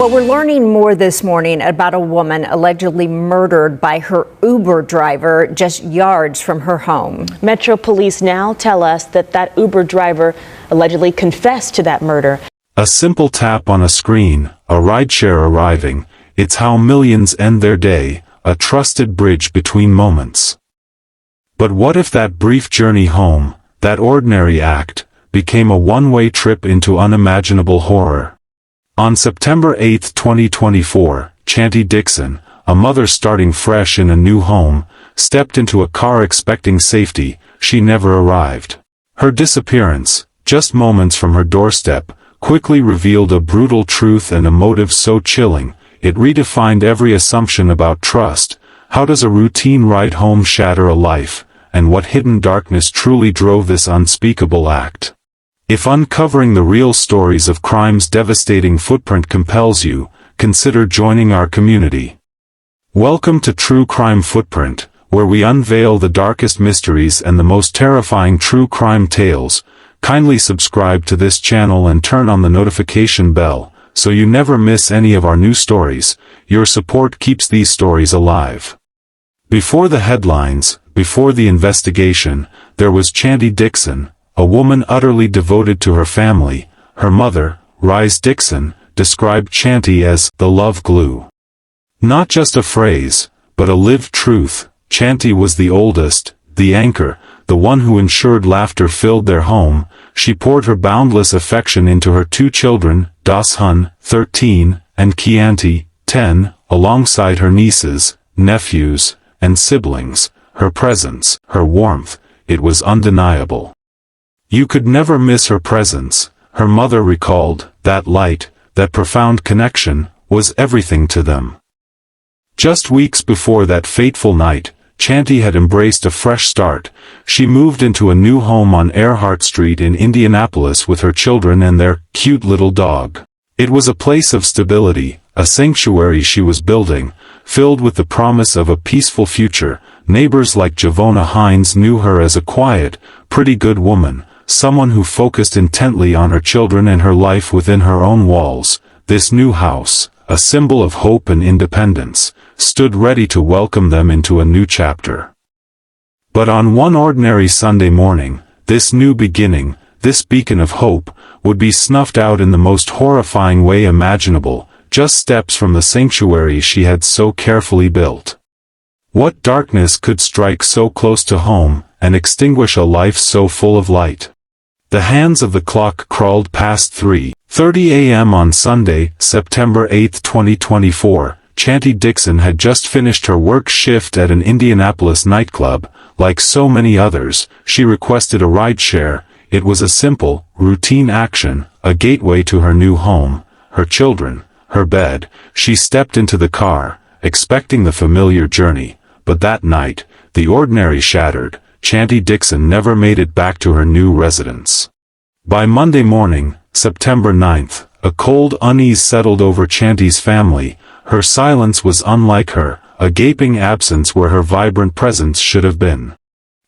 Well, we're learning more this morning about a woman allegedly murdered by her Uber driver just yards from her home. Metro Police now tell us that Uber driver allegedly confessed to that murder. A simple tap on a screen, a rideshare arriving, it's how millions end their day, a trusted bridge between moments. But what if that brief journey home, that ordinary act, became a one-way trip into unimaginable horror? On September 8, 2024, Chanty Dixon, a mother starting fresh in a new home, stepped into a car expecting safety. She never arrived. Her disappearance, just moments from her doorstep, quickly revealed a brutal truth and a motive so chilling, it redefined every assumption about trust. How does a routine ride home shatter a life, and what hidden darkness truly drove this unspeakable act? If uncovering the real stories of crime's devastating footprint compels you, consider joining our community. Welcome to True Crime Footprint, where we unveil the darkest mysteries and the most terrifying true crime tales. Kindly subscribe to this channel and turn on the notification bell, so you never miss any of our new stories. Your support keeps these stories alive. Before the headlines, before the investigation, there was Chanty Dixon, a woman utterly devoted to her family. Her mother, Rise Dixon, described Chanty as the love glue. Not just a phrase, but a lived truth. Chanty was the oldest, the anchor, the one who ensured laughter filled their home. She poured her boundless affection into her two children, Das Hun, 13, and Chianti, 10, alongside her nieces, nephews, and siblings. Her presence, her warmth, it was undeniable. You could never miss her presence, her mother recalled. That light, that profound connection, was everything to them. Just weeks before that fateful night, Chanty had embraced a fresh start. She moved into a new home on Earhart Street in Indianapolis with her children and their cute little dog. It was a place of stability, a sanctuary she was building, filled with the promise of a peaceful future. Neighbors like Javona Hines knew her as a quiet, pretty good woman, someone who focused intently on her children and her life within her own walls. This new house, a symbol of hope and independence, stood ready to welcome them into a new chapter. But on one ordinary Sunday morning, this new beginning, this beacon of hope, would be snuffed out in the most horrifying way imaginable, just steps from the sanctuary she had so carefully built. What darkness could strike so close to home, and extinguish a life so full of light? The hands of the clock crawled past 3:30 a.m. on Sunday, September 8, 2024. Chanty Dixon had just finished her work shift at an Indianapolis nightclub. Like so many others, she requested a rideshare. It was a simple, routine action, a gateway to her new home, her children, her bed. She stepped into the car, expecting the familiar journey, but that night, the ordinary shattered. Chanty Dixon never made it back to her new residence. By Monday morning, September 9th, a cold unease settled over Chanty's family. Her silence was unlike her, a gaping absence where her vibrant presence should have been.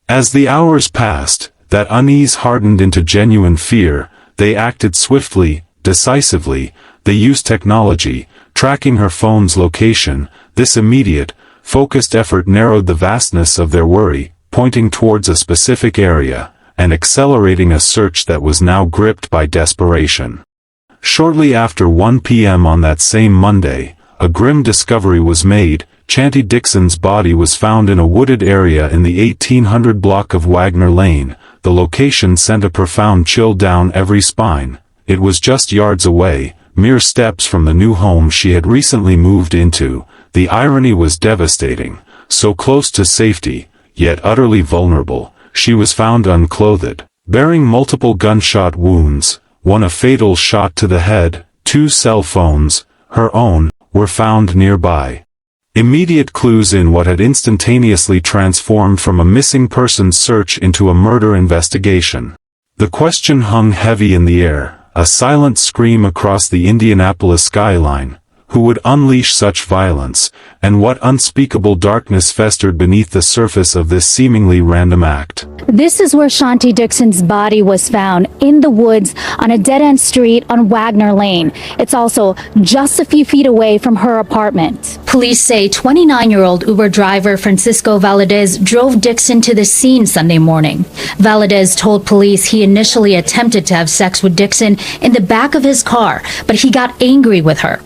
As the hours passed, that unease hardened into genuine fear. They acted swiftly, decisively. They used technology, tracking her phone's location. This immediate, focused effort narrowed the vastness of their worry, pointing towards a specific area, and accelerating a search that was now gripped by desperation. Shortly after 1 p.m. on that same Monday, a grim discovery was made. Chanty Dixon's body was found in a wooded area in the 1800 block of Wagner Lane. The location sent a profound chill down every spine. It was just yards away, mere steps from the new home she had recently moved into. The irony was devastating. So close to safety, yet utterly vulnerable. She was found unclothed, bearing multiple gunshot wounds, one a fatal shot to the head. 2 cell phones, her own, were found nearby. Immediate clues in what had instantaneously transformed from a missing persons search into a murder investigation. The question hung heavy in the air, a silent scream across the Indianapolis skyline. who would unleash such violence, and what unspeakable darkness festered beneath the surface of this seemingly random act. This is where Shanti Dixon's body was found, in the woods on a dead-end street on Wagner Lane. It's also just a few feet away from her apartment. Police say 29-year-old Uber driver Francisco Valadez drove Dixon to the scene Sunday morning. Valadez told police he initially attempted to have sex with Dixon in the back of his car, but he got angry with her.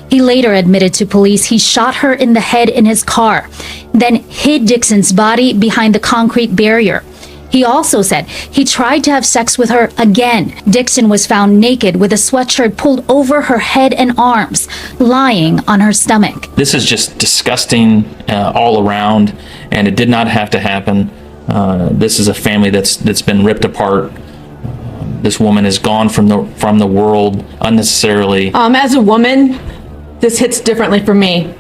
He later admitted to police he shot her in the head in his car, then hid Dixon's body behind the concrete barrier. He also said he tried to have sex with her again. Dixon was found naked with a sweatshirt pulled over her head and arms, lying on her stomach. This is just disgusting all around, and it did not have to happen. This is a family that's been ripped apart. This woman is gone from the world unnecessarily. As a woman, this hits differently for me.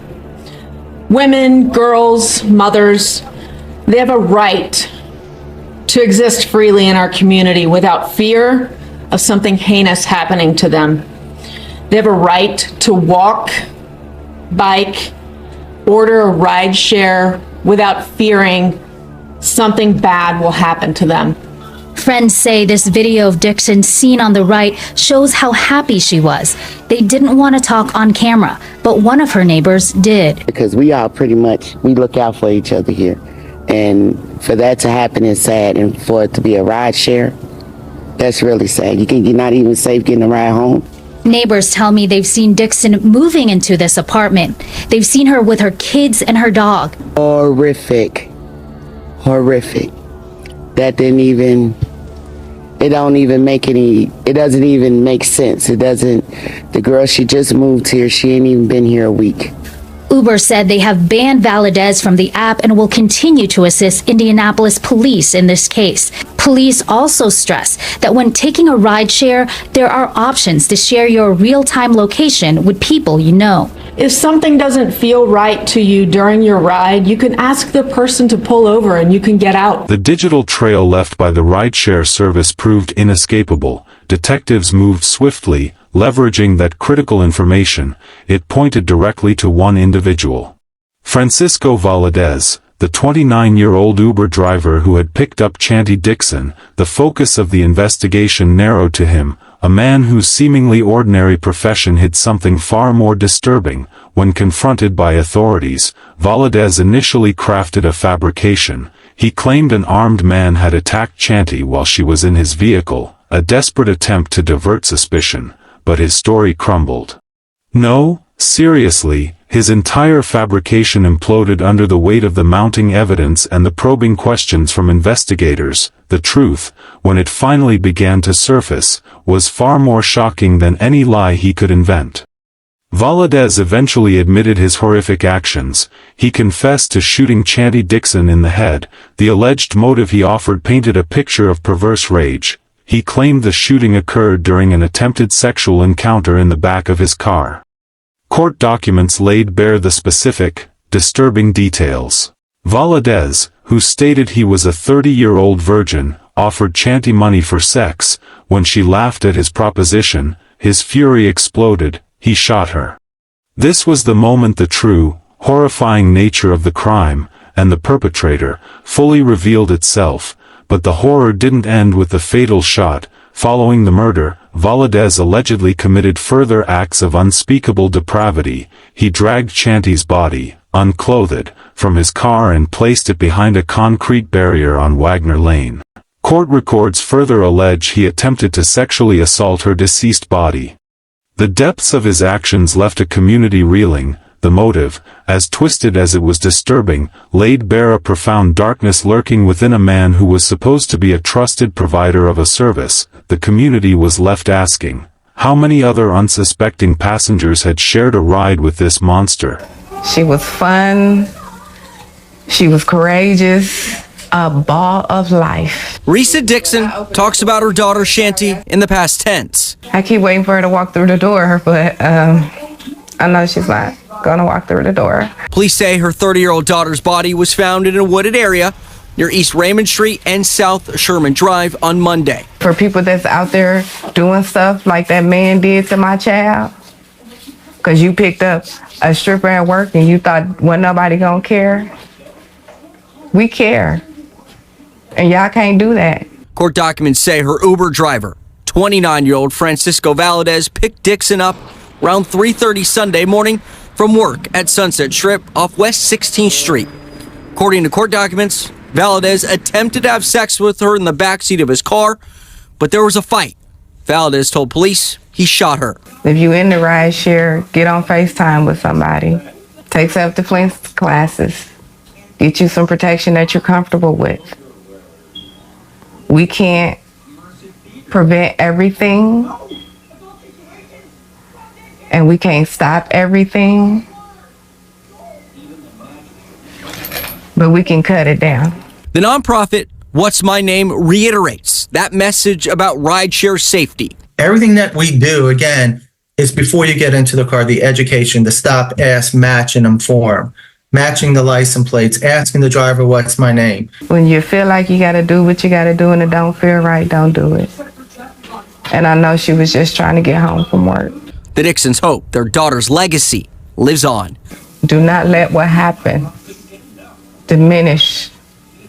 Women, girls, mothers, they have a right to exist freely in our community without fear of something heinous happening to them. They have a right to walk, bike, order a ride share without fearing something bad will happen to them. Friends say this video of Dixon seen on the right shows how happy she was. They didn't want to talk on camera, but one of her neighbors did. Because we all pretty much, we look out for each other here. And for that to happen is sad, and for it to be a ride share, that's really sad. You're not even safe getting a ride home. Neighbors tell me they've seen Dixon moving into this apartment. They've seen her with her kids and her dog. Horrific. Horrific. That didn't even, it doesn't even make sense. The girl, she just moved here. She ain't even been here a week. Uber said they have banned Valadez from the app and will continue to assist Indianapolis police in this case. Police also stress that when taking a ride share, there are options to share your real-time location with people you know. If something doesn't feel right to you during your ride, you can ask the person to pull over and you can get out. The digital trail left by the rideshare service proved inescapable. Detectives moved swiftly, leveraging that critical information. It pointed directly to one individual. Francisco Valadez, the 29-year-old Uber driver who had picked up Shanti Dixon. The focus of the investigation narrowed to him, a man whose seemingly ordinary profession hid something far more disturbing. When confronted by authorities, Valadez initially crafted a fabrication. He claimed an armed man had attacked Shanti while she was in his vehicle, a desperate attempt to divert suspicion, but his story crumbled. No, seriously, his entire fabrication imploded under the weight of the mounting evidence and the probing questions from investigators. The truth, when it finally began to surface, was far more shocking than any lie he could invent. Valadez eventually admitted his horrific actions. He confessed to shooting Shanti Dixon in the head. The alleged motive he offered painted a picture of perverse rage. He claimed the shooting occurred during an attempted sexual encounter in the back of his car. Court documents laid bare the specific, disturbing details. Valadez, who stated he was a 30-year-old virgin, offered Shanti money for sex. When she laughed at his proposition, his fury exploded. He shot her. This was the moment the true, horrifying nature of the crime, and the perpetrator, fully revealed itself. But the horror didn't end with the fatal shot. Following the murder, Valadez allegedly committed further acts of unspeakable depravity. He dragged Shanti's body, unclothed, from his car and placed it behind a concrete barrier on Wagner Lane. Court records further allege he attempted to sexually assault her deceased body. The depths of his actions left a community reeling. The motive, as twisted as it was disturbing, laid bare a profound darkness lurking within a man who was supposed to be a trusted provider of a service. The community was left asking, how many other unsuspecting passengers had shared a ride with this monster? She was fun. She was courageous. A ball of life. Risa Dixon talks about her daughter Shanti in the past tense. I keep waiting for her to walk through the door, but I know she's not gonna walk through the door. Police say her 30-year-old daughter's body was found in a wooded area near East Raymond Street and South Sherman Drive on Monday. For people that's out there doing stuff like that man did to my child, because you picked up a stripper at work and you thought wasn't nobody gonna care. We care. And y'all can't do that. Court documents say her Uber driver, 29-year-old Francisco Valadez, picked Dixon up around 3:30 Sunday morning from work at Sunset Strip off West 16th Street. According to court documents, Valadez attempted to have sex with her in the backseat of his car, but there was a fight. Valadez told police he shot her. If you in the ride share, get on FaceTime with somebody. Take self-defense classes. Get you some protection that you're comfortable with. We can't prevent everything, and we can't stop everything, but we can cut it down. The nonprofit What's My Name reiterates that message about rideshare safety. Everything that we do, again, is before you get into the car, the education, the stop, ask, match, and inform. Matching the license plates, asking the driver, what's my name? When you feel like you got to do what you got to do and it don't feel right, don't do it. And I know she was just trying to get home from work. The Dixons hope their daughter's legacy lives on. Do not let what happened diminish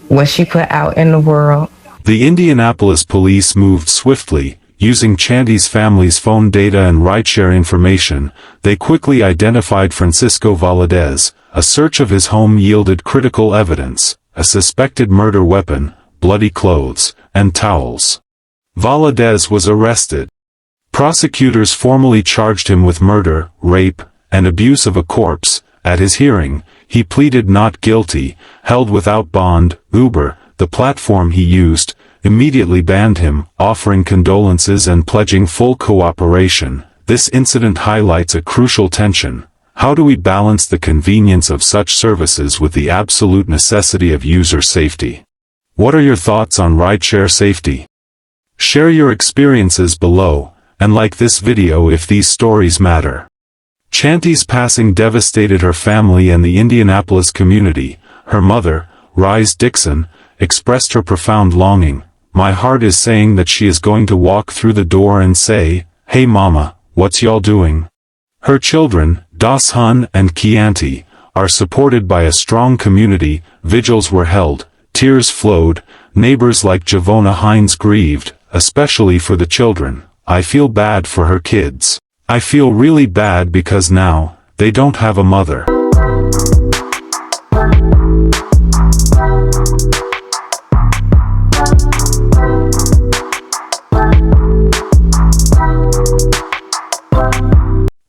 what she put out in the world. The Indianapolis police moved swiftly. Using Chanty's family's phone data and rideshare information, they quickly identified Francisco Valadez. A search of his home yielded critical evidence: a suspected murder weapon, bloody clothes, and towels. Valadez was arrested. Prosecutors formally charged him with murder, rape, and abuse of a corpse. At his hearing, he pleaded not guilty. Held without bond, Uber, the platform he used, immediately banned him, offering condolences and pledging full cooperation. This incident highlights a crucial tension. How do we balance the convenience of such services with the absolute necessity of user safety? What are your thoughts on rideshare safety? Share your experiences below, and like this video if these stories matter. Chanty's passing devastated her family and the Indianapolis community. Her mother, Rise Dixon, expressed her profound longing. My heart is saying that she is going to walk through the door and say, "Hey mama, what's y'all doing?" Her children, Dashan and Chianti, are supported by a strong community. Vigils were held, tears flowed, neighbors like Javona Hines grieved, especially for the children. I feel bad for her kids. I feel really bad because now, they don't have a mother.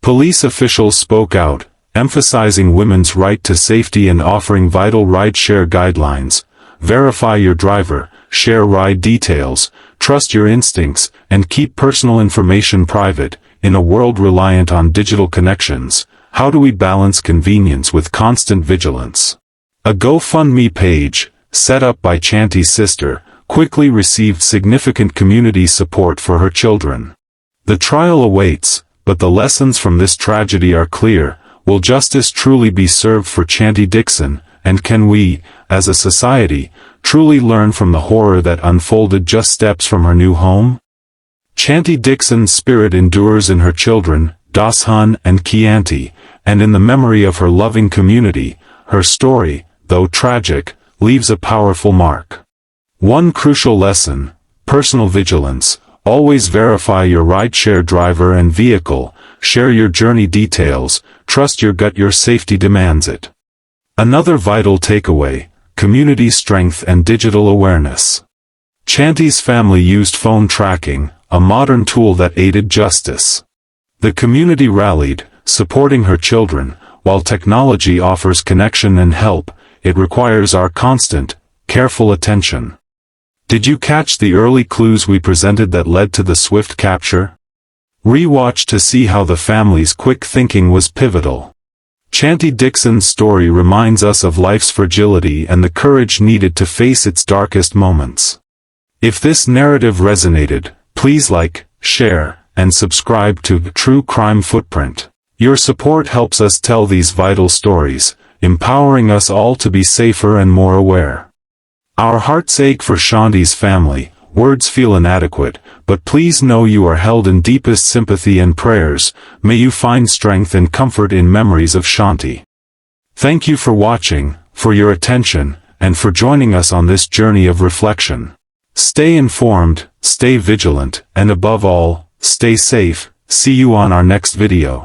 Police officials spoke out, emphasizing women's right to safety and offering vital rideshare guidelines. Verify your driver, share ride details, trust your instincts, and keep personal information private. In a world reliant on digital connections, how do we balance convenience with constant vigilance? A GoFundMe page, set up by Chanty's sister, quickly received significant community support for her children. The trial awaits, but the lessons from this tragedy are clear. Will justice truly be served for Chanty Dixon, and can we, as a society, truly learn from the horror that unfolded just steps from her new home? Chanty Dixon's spirit endures in her children, Dashan and Chianti, and in the memory of her loving community. Her story, though tragic, leaves a powerful mark. One crucial lesson: personal vigilance. Always verify your rideshare driver and vehicle, share your journey details, trust your gut, your safety demands it. Another vital takeaway: community strength and digital awareness. Chanty's family used phone tracking, a modern tool that aided justice. The community rallied, supporting her children. While technology offers connection and help, it requires our constant, careful attention. Did you catch the early clues we presented that led to the swift capture? Rewatch to see how the family's quick thinking was pivotal. Chanty Dixon's story reminds us of life's fragility and the courage needed to face its darkest moments. If this narrative resonated, please like, share, and subscribe to True Crime Footprint. Your support helps us tell these vital stories, empowering us all to be safer and more aware. Our hearts ache for Chanty's family. Words feel inadequate, but please know you are held in deepest sympathy and prayers. May you find strength and comfort in memories of Shanti. Thank you for watching, for your attention, and for joining us on this journey of reflection. Stay informed, stay vigilant, and above all, stay safe. See you on our next video.